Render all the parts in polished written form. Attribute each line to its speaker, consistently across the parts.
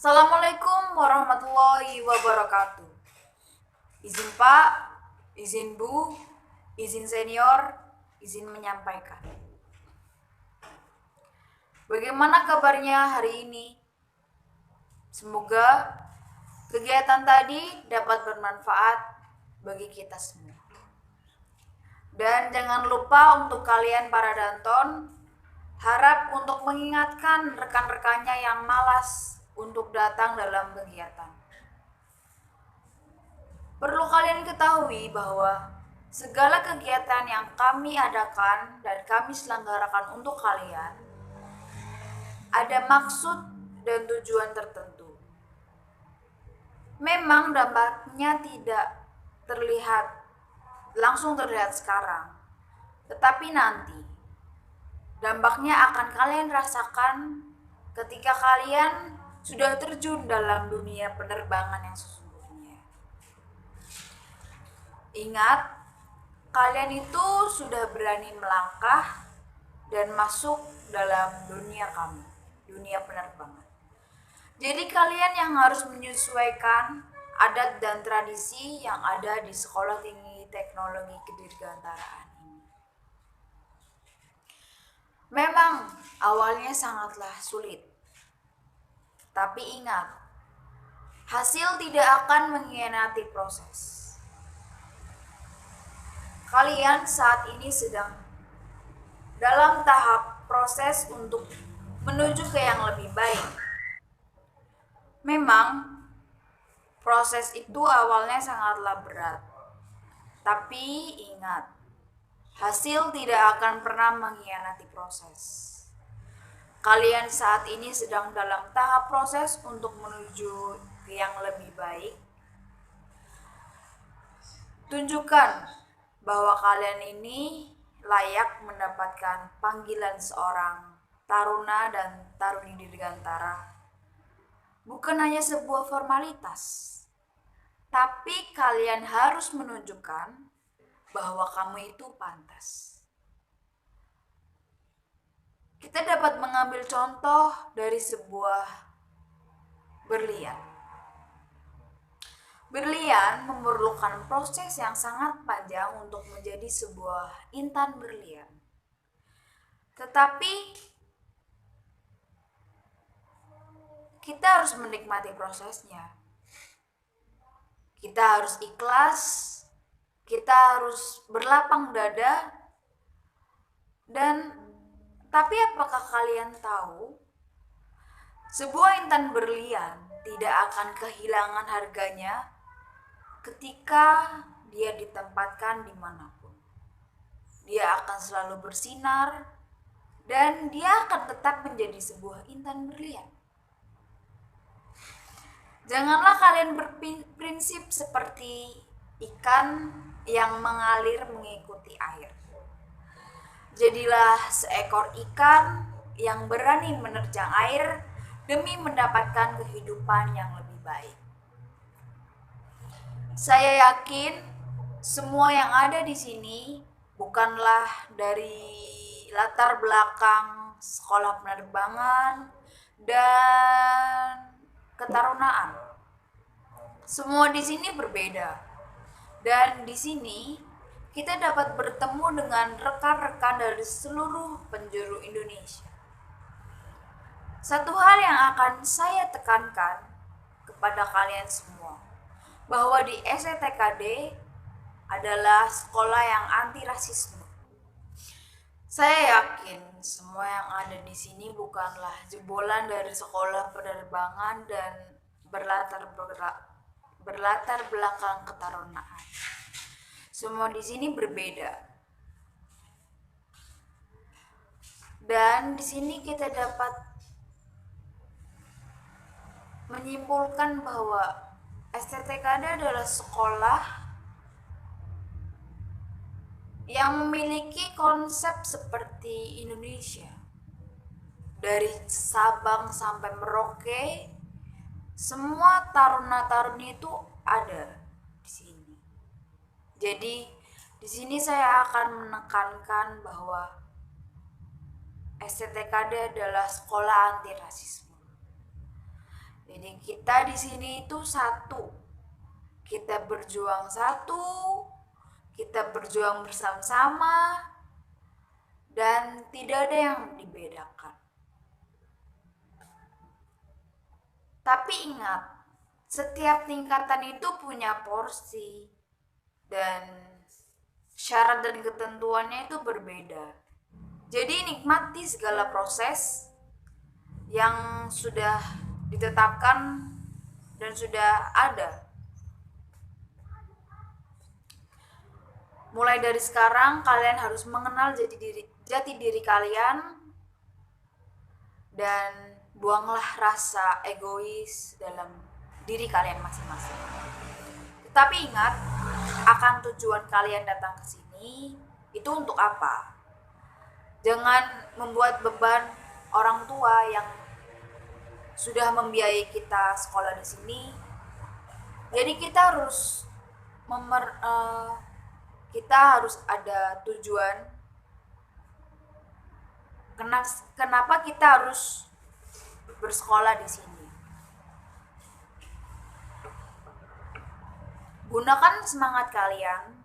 Speaker 1: Assalamualaikum warahmatullahi wabarakatuh. Izin Pak, izin Bu, izin senior, izin menyampaikan. Bagaimana kabarnya hari ini? Semoga kegiatan tadi dapat bermanfaat bagi kita semua. Dan jangan lupa untuk kalian para danton, harap untuk mengingatkan rekan-rekannya yang malas untuk datang dalam kegiatan. Perlu kalian ketahui bahwa segala kegiatan yang kami adakan dan kami selenggarakan untuk kalian ada maksud dan tujuan tertentu. Memang dampaknya tidak langsung terlihat sekarang, tetapi nanti dampaknya akan kalian rasakan ketika kalian sudah terjun dalam dunia penerbangan yang sesungguhnya. Ingat, kalian itu sudah berani melangkah dan masuk dalam dunia kami, dunia penerbangan. Jadi kalian yang harus menyesuaikan adat dan tradisi yang ada di Sekolah Tinggi Teknologi Kedirgantaraan ini. Memang awalnya sangatlah sulit, tapi ingat, hasil tidak akan mengkhianati proses. Kalian saat ini sedang dalam tahap proses untuk menuju ke yang lebih baik. Memang proses itu awalnya sangatlah berat, tapi ingat, hasil tidak akan pernah mengkhianati proses. Kalian saat ini sedang dalam tahap proses untuk menuju ke yang lebih baik. Tunjukkan bahwa kalian ini layak mendapatkan panggilan seorang taruna dan taruni dirgantara. Bukan hanya sebuah formalitas, tapi kalian harus menunjukkan bahwa kamu itu pantas. Kita dapat mengambil contoh dari sebuah berlian. Berlian memerlukan proses yang sangat panjang untuk menjadi sebuah intan berlian. Tetapi kita harus menikmati prosesnya. Kita harus ikhlas, kita harus berlapang dada. Tapi apakah kalian tahu, sebuah intan berlian tidak akan kehilangan harganya ketika dia ditempatkan dimanapun. Dia akan selalu bersinar dan dia akan tetap menjadi sebuah intan berlian. Janganlah kalian berprinsip seperti ikan yang mengalir mengikuti air. Jadilah seekor ikan yang berani menerjang air demi mendapatkan kehidupan yang lebih baik. Saya yakin semua yang ada di sini bukanlah dari latar belakang sekolah penerbangan dan ketarunaan. Semua di sini berbeda. Dan di sini kita dapat bertemu dengan rekan-rekan dari seluruh penjuru Indonesia. Satu hal yang akan saya tekankan kepada kalian semua, bahwa di STKD adalah sekolah yang anti rasisme. Saya yakin semua yang ada di sini bukanlah jebolan dari sekolah penerbangan dan berlatar belakang ketarunaan. Semua di sini berbeda. Dan di sini kita dapat menyimpulkan bahwa STTKD adalah sekolah yang memiliki konsep seperti Indonesia. Dari Sabang sampai Merauke, semua taruna-taruni itu ada di sini. Jadi di sini saya akan menekankan bahwa STTKD adalah sekolah anti rasisme. Jadi kita di sini itu satu. Kita berjuang satu, kita berjuang bersama-sama, dan tidak ada yang dibedakan. Tapi ingat, setiap tingkatan itu punya porsi dan syarat dan ketentuannya itu berbeda. Jadi nikmati segala proses yang sudah ditetapkan dan sudah ada. Mulai dari sekarang kalian harus mengenal jati diri kalian dan buanglah rasa egois dalam diri kalian masing-masing. Tetapi ingat, akan tujuan kalian datang ke sini itu untuk apa? Jangan membuat beban orang tua yang sudah membiayai kita sekolah di sini. Jadi kita harus kita harus ada tujuan. Kenapa kita harus bersekolah di sini? Gunakan semangat kalian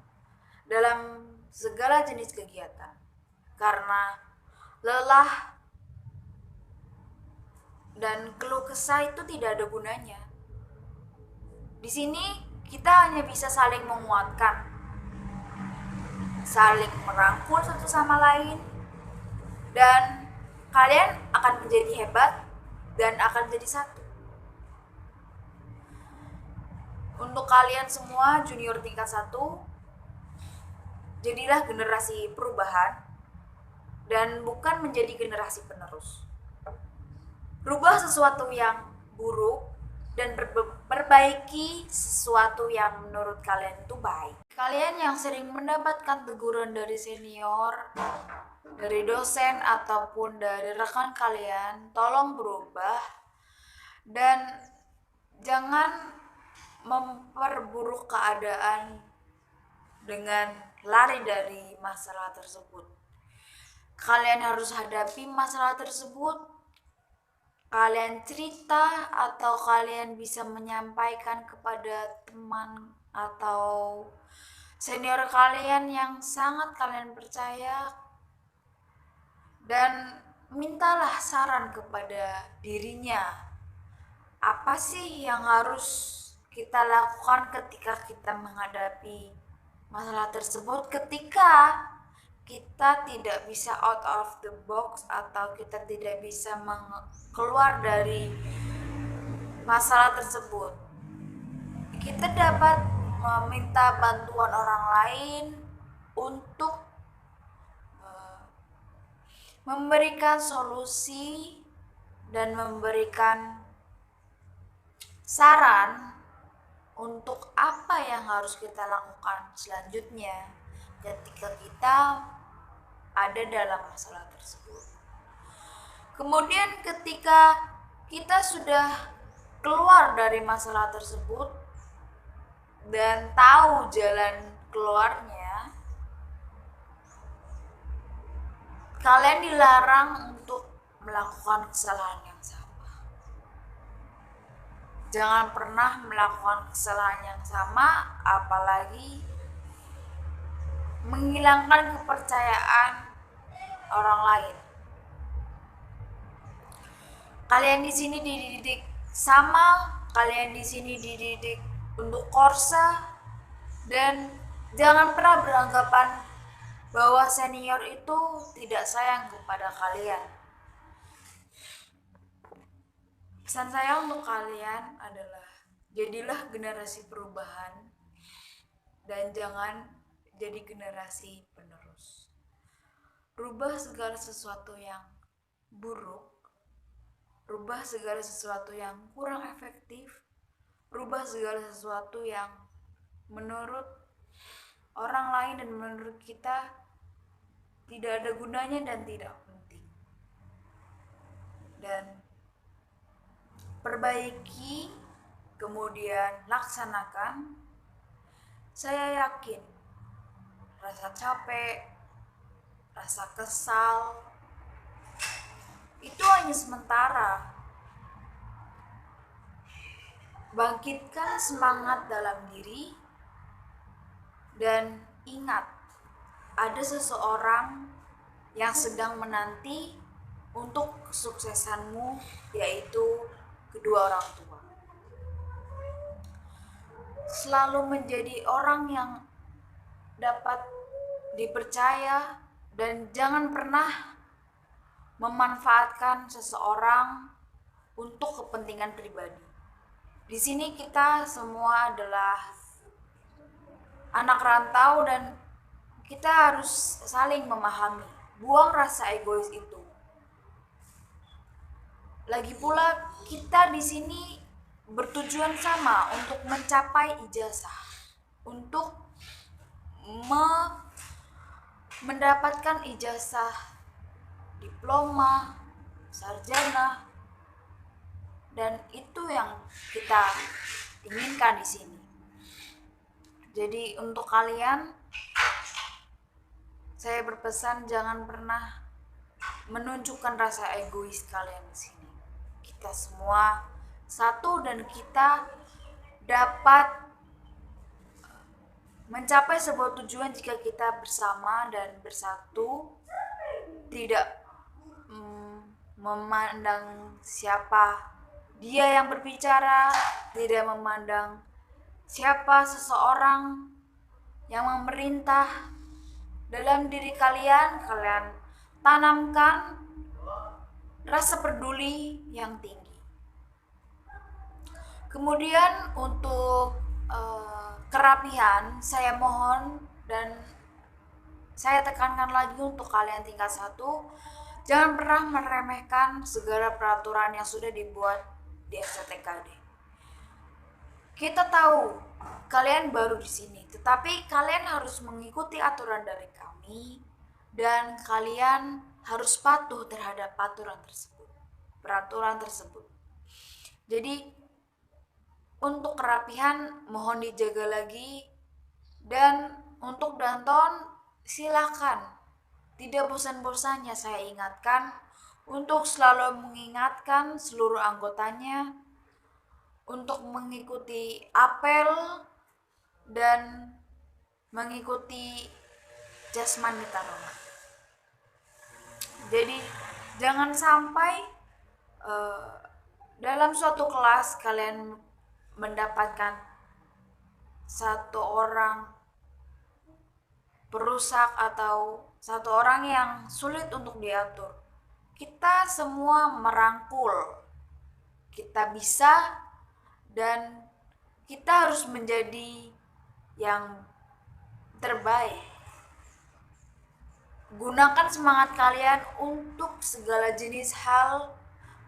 Speaker 1: dalam segala jenis kegiatan. Karena lelah dan keluh kesah itu tidak ada gunanya. Di sini kita hanya bisa saling menguatkan, saling merangkul satu sama lain, dan kalian akan menjadi hebat dan akan jadi satu. Untuk kalian semua junior tingkat 1, jadilah generasi perubahan dan bukan menjadi generasi penerus. Rubah sesuatu yang buruk dan perbaiki sesuatu yang menurut kalian itu baik. Kalian yang sering mendapatkan teguran dari senior, dari dosen ataupun dari rekan kalian, tolong berubah dan jangan memperburuk keadaan dengan lari dari masalah tersebut. Kalian harus hadapi masalah tersebut. Kalian cerita atau kalian bisa menyampaikan kepada teman atau senior kalian yang sangat kalian percaya, dan mintalah saran kepada dirinya. Apa sih yang harus kita lakukan ketika kita menghadapi masalah tersebut, ketika kita tidak bisa out of the box atau kita tidak bisa keluar dari masalah tersebut. Kita dapat meminta bantuan orang lain untuk memberikan solusi dan memberikan saran untuk apa yang harus kita lakukan selanjutnya ketika kita ada dalam masalah tersebut. Kemudian ketika kita sudah keluar dari masalah tersebut dan tahu jalan keluarnya, kalian dilarang untuk melakukan kesalahan yang sama. Jangan pernah melakukan kesalahan yang sama, apalagi menghilangkan kepercayaan orang lain. Kalian di sini dididik sama, kalian di sini dididik untuk korsa, dan jangan pernah beranggapan bahwa senior itu tidak sayang kepada kalian. Pesan saya untuk kalian adalah jadilah generasi perubahan dan jangan jadi generasi penerus. Rubah segala sesuatu yang buruk, rubah segala sesuatu yang kurang efektif, rubah segala sesuatu yang menurut orang lain dan menurut kita tidak ada gunanya dan tidak penting. Dan perbaiki, kemudian laksanakan. Saya yakin rasa capek, rasa kesal itu hanya sementara. bangkitkan semangat dalam diri, dan ingat, ada seseorang yang sedang menanti untuk kesuksesanmu, yaitu kedua orang tua. Selalu menjadi orang yang dapat dipercaya dan jangan pernah memanfaatkan seseorang untuk kepentingan pribadi. Di sini kita semua adalah anak rantau dan kita harus saling memahami. Buang rasa egois itu. Lagi pula kita di sini bertujuan sama untuk mencapai ijazah, untuk mendapatkan ijazah, diploma, sarjana, dan itu yang kita inginkan di sini. Jadi untuk kalian, saya berpesan jangan pernah menunjukkan rasa egois kalian di sini. Kita semua satu dan kita dapat mencapai sebuah tujuan jika kita bersama dan bersatu, tidak memandang siapa dia yang berbicara, tidak memandang siapa seseorang yang memerintah. Dalam diri kalian, kalian tanamkan rasa peduli yang tinggi. Kemudian untuk kerapihan, saya mohon dan saya tekankan lagi untuk kalian tingkat 1, jangan pernah meremehkan segala peraturan yang sudah dibuat di STTKD. Kita tahu kalian baru di sini, tetapi kalian harus mengikuti aturan dari kami dan kalian harus patuh terhadap peraturan tersebut. Jadi untuk kerapihan mohon dijaga lagi, dan untuk Danton silakan tidak bosan-bosannya saya ingatkan untuk selalu mengingatkan seluruh anggotanya untuk mengikuti apel dan mengikuti jasmani taruna. Jadi jangan sampai dalam suatu kelas kalian mendapatkan satu orang perusak atau satu orang yang sulit untuk diatur. Kita semua merangkul, kita bisa, dan kita harus menjadi yang terbaik. Gunakan semangat kalian untuk segala jenis hal,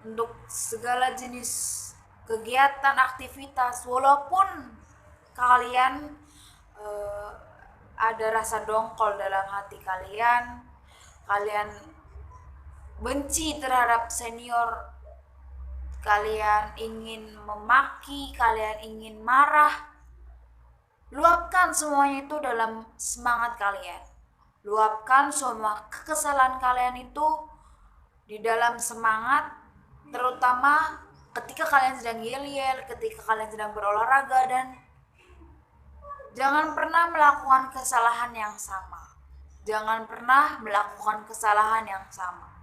Speaker 1: untuk segala jenis kegiatan, aktivitas, walaupun kalian ada rasa dongkol dalam hati kalian, kalian benci terhadap senior, kalian ingin memaki, kalian ingin marah, luapkan semuanya itu dalam semangat kalian. Luapkan semua kekesalan kalian itu di dalam semangat, terutama ketika kalian sedang yel-yel, ketika kalian sedang berolahraga, dan jangan pernah melakukan kesalahan yang sama. Jangan pernah melakukan kesalahan yang sama.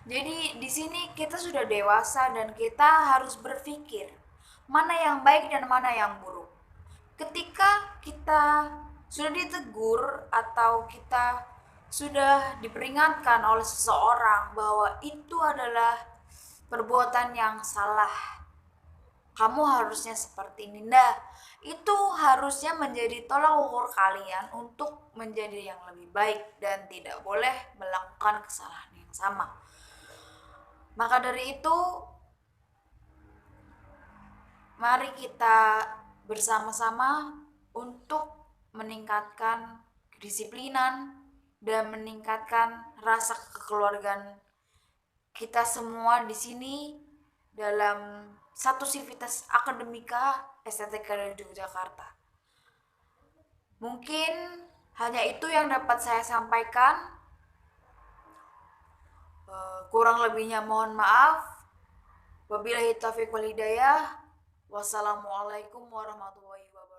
Speaker 1: Jadi di sini kita sudah dewasa dan kita harus berpikir mana yang baik dan mana yang buruk. Ketika kita sudah ditegur atau kita sudah diperingatkan oleh seseorang bahwa itu adalah perbuatan yang salah, kamu harusnya seperti ini. Nah, itu harusnya menjadi tolak ukur kalian untuk menjadi yang lebih baik dan tidak boleh melakukan kesalahan yang sama. Maka dari itu, mari kita bersama-sama untuk meningkatkan kedisiplinan dan meningkatkan rasa kekeluargaan kita semua di sini dalam satu sivitas akademika STTK Yogyakarta. Mungkin hanya itu yang dapat saya sampaikan. Kurang lebihnya mohon maaf. Wabillahi taufiq wal hidayah. Wassalamualaikum warahmatullahi wabarakatuh.